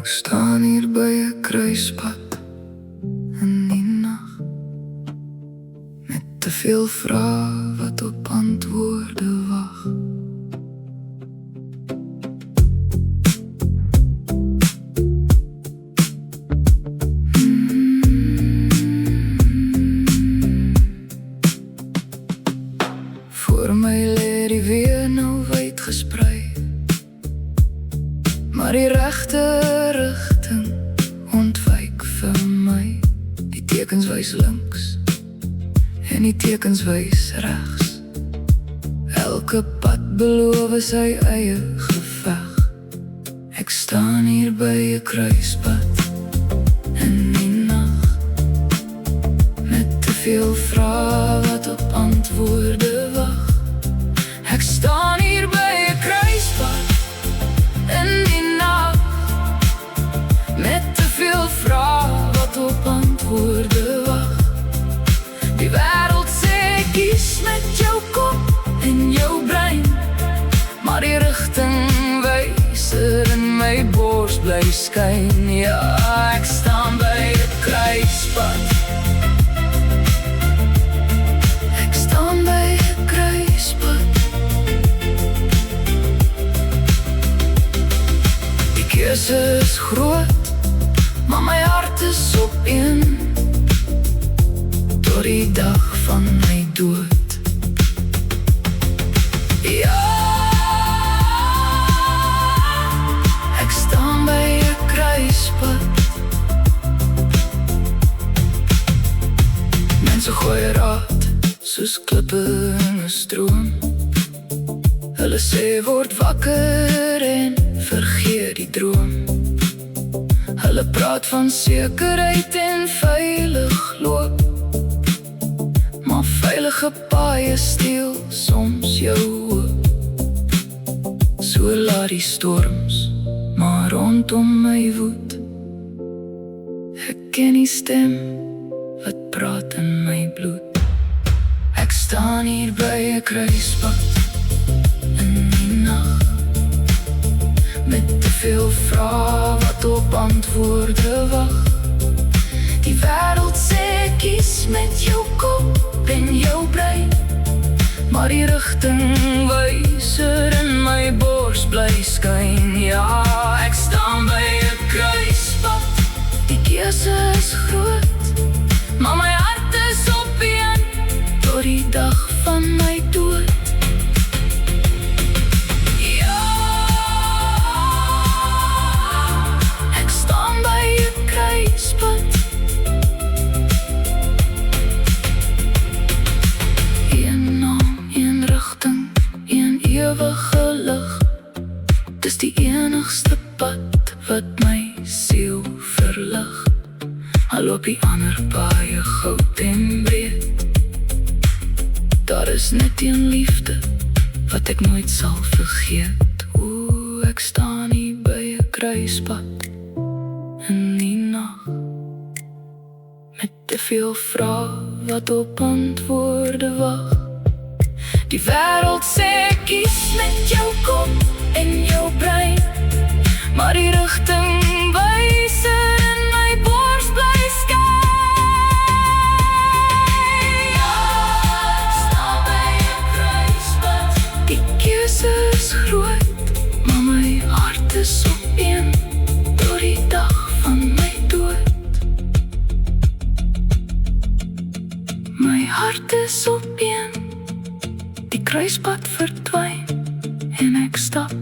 Ek staan hier by 'n kruispunt in die nag, met te veel vrae wat op antwoorde wag. Voor my lê die weer nou wyd gesprei, maar die regte rigting ontwyk vir my. Die tekens wys links en die tekens wys regs. Elke pad beloof sy eie geveg. Ek staan hier by 'n kruispunt in die nag, met te veel vrae wat op antwoorde wag. Ek staan hier by 'n kruispunt in die nag, met te veel vrae wat op antwoorde wag. Die wêreld sê kies met jou kop en jou brein, maar die rigtingwyser in my bors bly skyn. Ja, ek staan by 'n kruispunt. Ek staan by 'n kruispunt. Die keuse is groot, maar my hart is op een, tot die dag van my dood. Ja, ek staan by 'n kruispunt. Mense gooi raad soos klippe in 'n stroom. Hulle sê word wakker en vergeet die droom. Hulle praat van sekerheid en veilig loop, maar veilige paaie steel soms jou hoop. So laat die storms maar rondom my woed. Ek ken die stem wat praat in my bloed. Ek staan hier by 'n kruispunt in die nag, met te veel vrae wat op antwoorde wag. Die wêreld sê kies met jou kop en jou brein, maar die rigtingwyser in my bors bly skyn. Ja, ek staan by 'n kruispunt. Die keuse is groot, maar my hart is op een, tot die dag van my dood. Dis die enigste pad wat my siel verlig. Al op die ander paaie goud en breed, daar is net een liefde wat ek nooit sal vergeet. O, ek staan hier by 'n kruispunt in die nag, met te veel vrae wat op antwoorde wag. Die wêreld sê kies met jou kop en jou brein, maar die rigtingwyser in my bors bly skyn. Ja, ek staan by 'n kruispunt. Die keuse is groot, maar my hart is op een, tot die dag van my dood. My hart is op een, die kruispunt verdwyn en ek stap